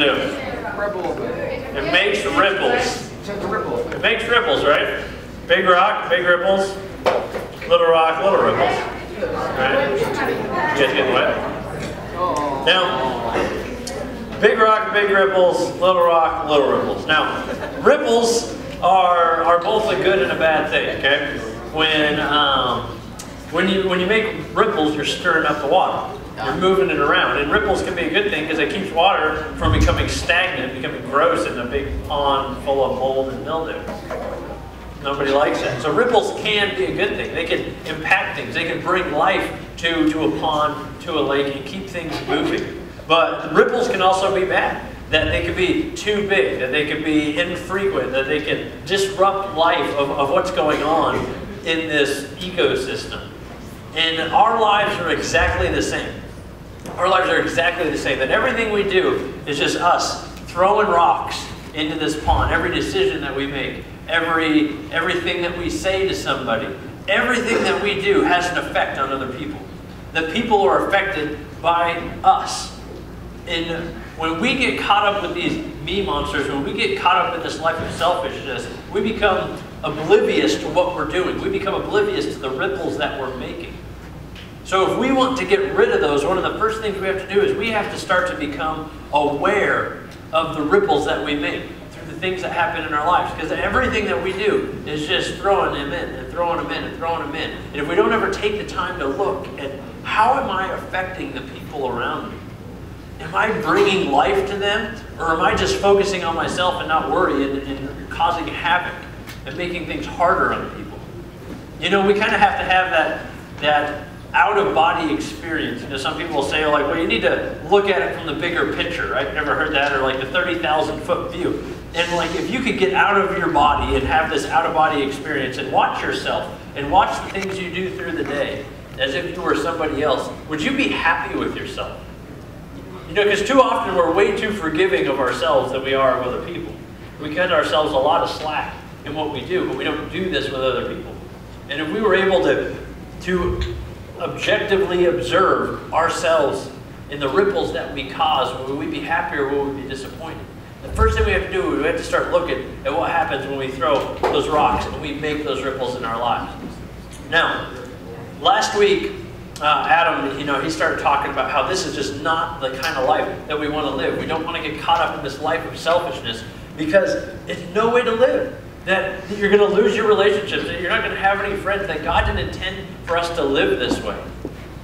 it do? It makes ripples. It makes ripples, right? Big rock, big ripples. Little rock, little ripples. Right? You guys getting wet? Now, big rock, big ripples. Little rock, little ripples. Now, ripples are both a good and a bad thing. Okay? When you make ripples, you're stirring up the water. You're moving it around. And ripples can be a good thing because it keeps water from becoming stagnant, becoming gross in a big pond full of mold and mildew. Nobody likes that. So ripples can be a good thing. They can impact things. They can bring life to a pond, to a lake, and keep things moving. But ripples can also be bad. That they could be too big, that they could be infrequent, that they can disrupt life of what's going on in this ecosystem. And our lives are exactly the same. Our lives are exactly the same. That everything we do is just us throwing rocks into this pond. Every decision that we make, everything that we say to somebody, everything that we do has an effect on other people. The people are affected by us. And when we get caught up with these me monsters, when we get caught up in this life of selfishness, we become oblivious to what we're doing. We become oblivious to the ripples that we're making. So if we want to get rid of those, one of the first things we have to do is we have to start to become aware of the ripples that we make through the things that happen in our lives. Because everything that we do is just throwing them in and throwing them in and throwing them in. And if we don't ever take the time to look at how am I affecting the people around me? Am I bringing life to them? Or am I just focusing on myself and not worry and causing havoc and making things harder on people? You know, we kind of have to have that out-of-body experience. You know, some people will say, like, well, you need to look at it from the bigger picture, right? Never heard that, or like the 30,000-foot view. And like, if you could get out of your body and have this out-of-body experience and watch yourself and watch the things you do through the day as if you were somebody else, would you be happy with yourself? You know, because too often we're way too forgiving of ourselves than we are of other people. We cut ourselves a lot of slack in what we do, but we don't do this with other people. And if we were able to objectively observe ourselves in the ripples that we cause, would we be happy or would we be disappointed? The first thing we have to do is we have to start looking at what happens when we throw those rocks and we make those ripples in our lives. Now, last week, Adam, you know, he started talking about how this is just not the kind of life that we want to live. We don't want to get caught up in this life of selfishness because it's no way to live. That you're going to lose your relationships, that you're not going to have any friends, that God didn't intend for us to live this way.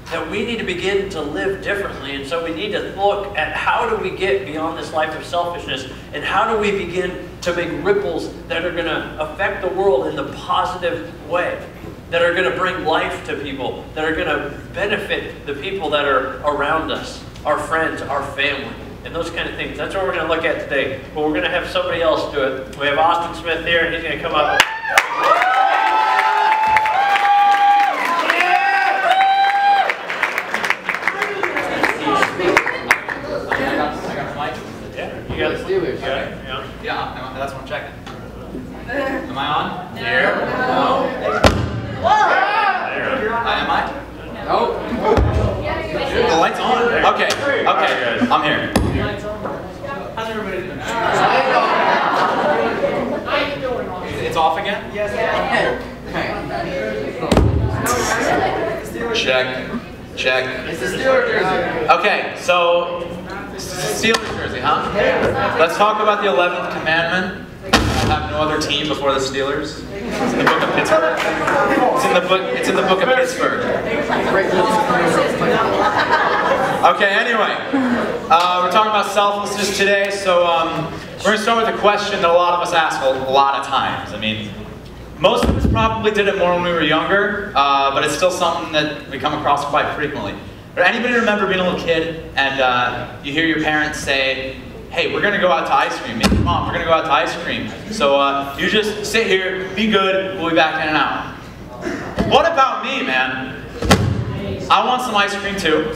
That we need to begin to live differently, and so we need to look at how do we get beyond this life of selfishness, and how do we begin to make ripples that are going to affect the world in the positive way, that are going to bring life to people, that are going to benefit the people that are around us, our friends, our family. And those kind of things. That's what we're going to look at today. But we're going to have somebody else do it. We have Austin Smith here, and he's going to come up. Yeah, you got the Steelers. Yeah, that's what I'm checking. Am I on? Yeah. No. Am I? Nope. The light's on. Okay. I'm here. How's everybody doing? It's off again? Yes. Check. It's the Steelers jersey. Okay, so Steelers jersey, huh? Let's talk about the 11th commandment. Have no other team before the Steelers. It's in the book of Pittsburgh. It's in the book of Pittsburgh. Okay, anyway, we're talking about selflessness today, so we're going to start with a question that a lot of us ask a lot of times. I mean, most of us probably did it more when we were younger, but it's still something that we come across quite frequently. But anybody remember being a little kid and you hear your parents say, hey, we're going to go out to ice cream. Me and your mom, we're going to go out to ice cream. So you just sit here, be good, we'll be back in an hour. What about me, man? I want some ice cream too.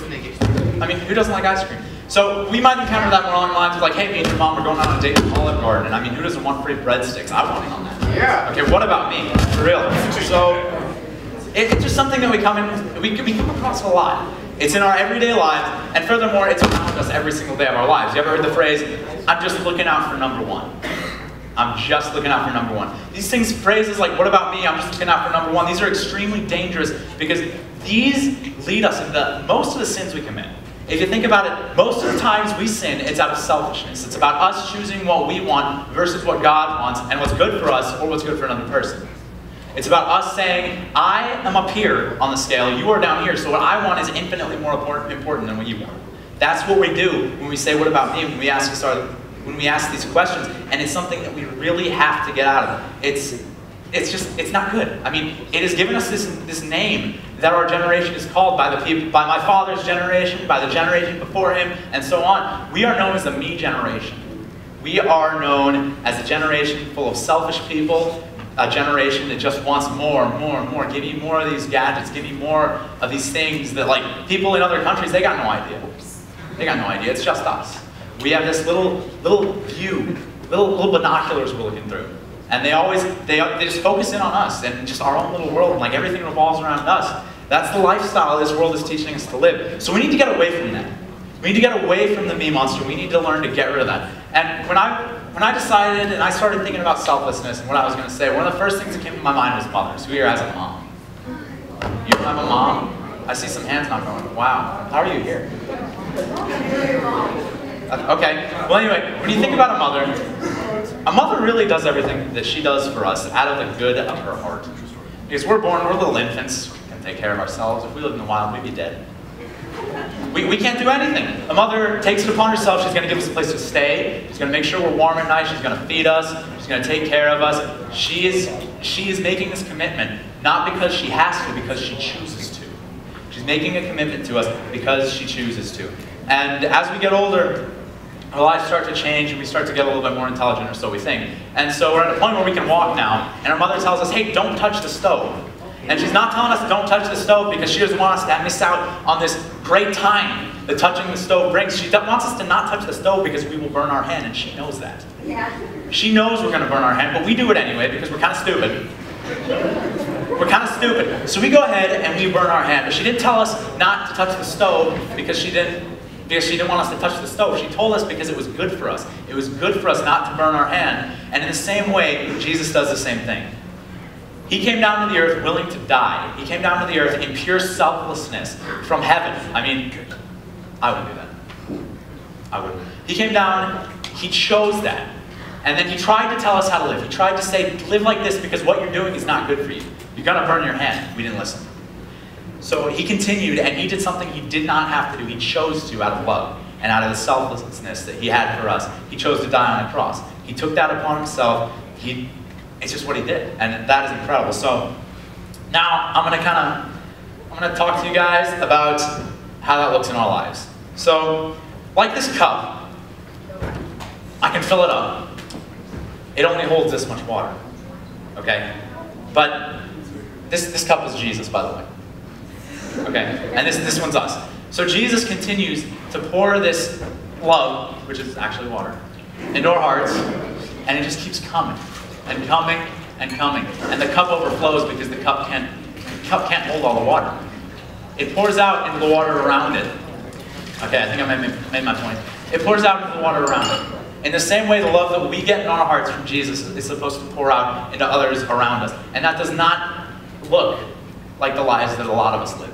I mean, who doesn't like ice cream? So we might encounter that along the lines of like, hey, me and your mom, we're going on a date to Olive Garden. And I mean, who doesn't want free breadsticks? I want it on that. Yeah. Okay, what about me? For real. So it's just something that we come across a lot. It's in our everyday lives, and furthermore, it's around us every single day of our lives. You ever heard the phrase, I'm just looking out for number one? I'm just looking out for number one. These things, phrases like, what about me? I'm just looking out for number one. These are extremely dangerous because these lead us into most of the sins we commit. If you think about it, most of the times we sin, it's out of selfishness. It's about us choosing what we want versus what God wants and what's good for us or what's good for another person. It's about us saying, I am up here on the scale, you are down here, so what I want is infinitely more important than what you want. That's what we do when we say, what about me? When we ask these questions, and it's something that we really have to get out of. It's not good. I mean, it has given us this name that our generation is called by my father's generation, by the generation before him, and so on. We are known as the me generation. We are known as a generation full of selfish people, a generation that just wants more and more and more. Give me more of these gadgets, give me more of these things that, like, people in other countries, they got no idea. They got no idea, it's just us. We have this little view, little binoculars we're looking through. And they just focus in on us and just our own little world, and like everything revolves around us. That's the lifestyle this world is teaching us to live. So we need to get away from that. We need to get away from the me monster. We need to learn to get rid of that. And when I decided and I started thinking about selflessness and what I was going to say, one of the first things that came to my mind was mothers. Who here has a mom? You have a mom? I see some hands not going. Wow. How are you here? Okay. Well, anyway, when you think about a mother really does everything that she does for us out of the good of her heart. Because we're little infants. We can take care of ourselves. If we lived in the wild, we'd be dead. We can't do anything. A mother takes it upon herself. She's going to give us a place to stay. She's going to make sure we're warm at night. She's going to feed us. She's going to take care of us. She is making this commitment, not because she has to, because she chooses to. She's making a commitment to us because she chooses to. And as we get older, our lives start to change and we start to get a little bit more intelligent, or so we think. And so we're at a point where we can walk now, and our mother tells us, hey, don't touch the stove. And she's not telling us don't touch the stove because she doesn't want us to miss out on this great time that touching the stove brings. She wants us to not touch the stove because we will burn our hand, and she knows that. Yeah. She knows we're going to burn our hand, but we do it anyway because we're kind of stupid. We're kind of stupid. So we go ahead and we burn our hand. But she didn't tell us not to touch the stove because she didn't want us to touch the stove. She told us because it was good for us. It was good for us not to burn our hand. And in the same way, Jesus does the same thing. He came down to the earth willing to die. He came down to the earth in pure selflessness from heaven. I mean, I wouldn't do that. I wouldn't. He came down, he chose that. And then he tried to tell us how to live. He tried to say, live like this because what you're doing is not good for you. You're going to burn your hand. We didn't listen. So he continued, and he did something he did not have to do. He chose to out of love and out of the selflessness that he had for us. He chose to die on a cross. He took that upon himself. It's just what he did, and that is incredible. So now I'm going to talk to you guys about how that looks in our lives. So, like this cup, I can fill it up. It only holds this much water, okay? But this cup is Jesus, by the way. Okay, and this one's us. So Jesus continues to pour this love, which is actually water, into our hearts, and it just keeps coming, and coming, and coming. And the cup overflows because the cup can't hold all the water. It pours out into the water around it. Okay, I think I made my point. It pours out into the water around it. In the same way, the love that we get in our hearts from Jesus is supposed to pour out into others around us. And that does not look like the lives that a lot of us live.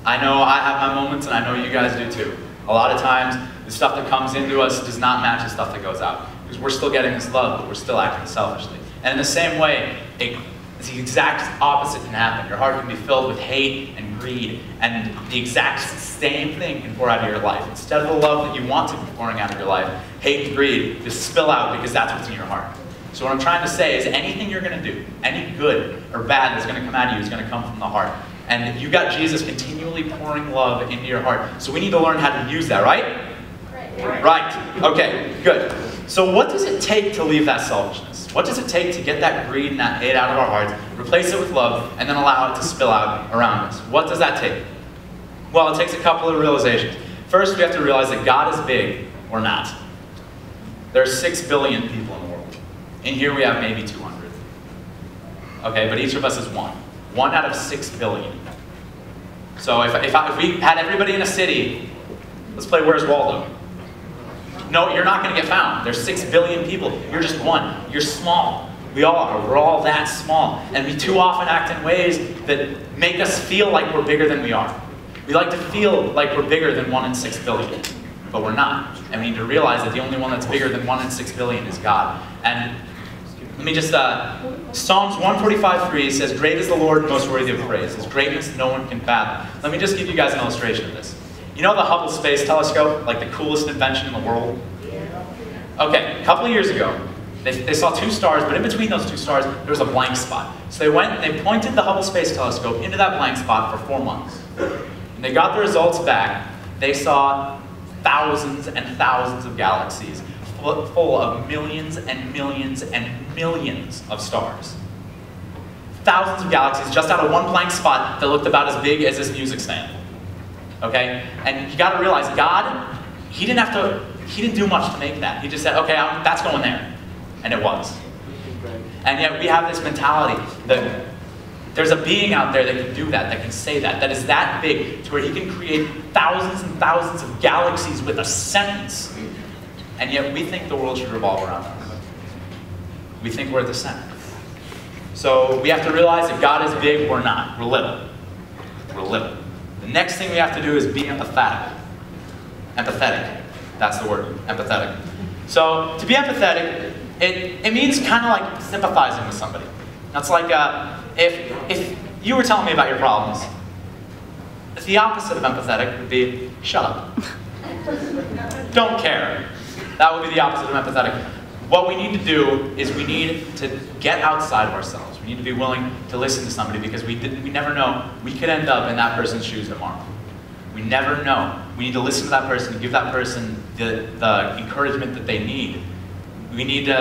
I know I have my moments, and I know you guys do too. A lot of times, the stuff that comes into us does not match the stuff that goes out. Because we're still getting this love, but we're still acting selfishly. And in the same way, the exact opposite can happen. Your heart can be filled with hate and greed, and the exact same thing can pour out of your life. Instead of the love that you want to be pouring out of your life, hate and greed just spill out because that's what's in your heart. So what I'm trying to say is anything you're going to do, any good or bad that's going to come out of you is going to come from the heart. And you've got Jesus continually pouring love into your heart. So we need to learn how to use that, right? Right. Okay, good. So what does it take to leave that selfishness? What does it take to get that greed and that hate out of our hearts, replace it with love, and then allow it to spill out around us? What does that take? Well, it takes a couple of realizations. First, we have to realize that God is big or not. There are 6 billion people in the world. In here we have maybe 200. Okay, but each of us is one. 1 out of 6 billion. So if we had everybody in a city, let's play Where's Waldo. No, you're not going to get found. There's 6 billion people. You're just one. You're small. We all are. We're all that small. And we too often act in ways that make us feel like we're bigger than we are. We like to feel like we're bigger than 1 in 6 billion, but we're not. And we need to realize that the only one that's bigger than 1 in 6 billion is God. And let me just, Psalms 145:3 says, "Great is the Lord, most worthy of praise. His greatness no one can fathom." Let me just give you guys an illustration of this. You know the Hubble Space Telescope, like the coolest invention in the world? Okay, a couple of years ago, they saw 2 stars, but in between those 2 stars, there was a blank spot. So they went and they pointed the Hubble Space Telescope into that blank spot for 4 months. And they got the results back. They saw thousands and thousands of galaxies, full of millions and millions and millions of stars. Thousands of galaxies just out of one blank spot that looked about as big as this music stand. Okay? And you gotta realize, God, he didn't do much to make that. He just said, okay, that's going there. And it was. And yet we have this mentality that there's a being out there that can do that can say that is that big, to where he can create thousands and thousands of galaxies with a sentence. And yet we think the world should revolve around us. We think we're at the center. So we have to realize that God is big, we're not. We're little. We're little. The next thing we have to do is be empathetic. Empathetic. That's the word, empathetic. So to be empathetic, it means kind of like sympathizing with somebody. That's like if you were telling me about your problems, the opposite of empathetic would be shut up. Don't care. That would be the opposite of empathetic. What we need to do is we need to get outside of ourselves. We need to be willing to listen to somebody, because we never know. We could end up in that person's shoes tomorrow. We never know. We need to listen to that person, give that person the encouragement that they need. We need to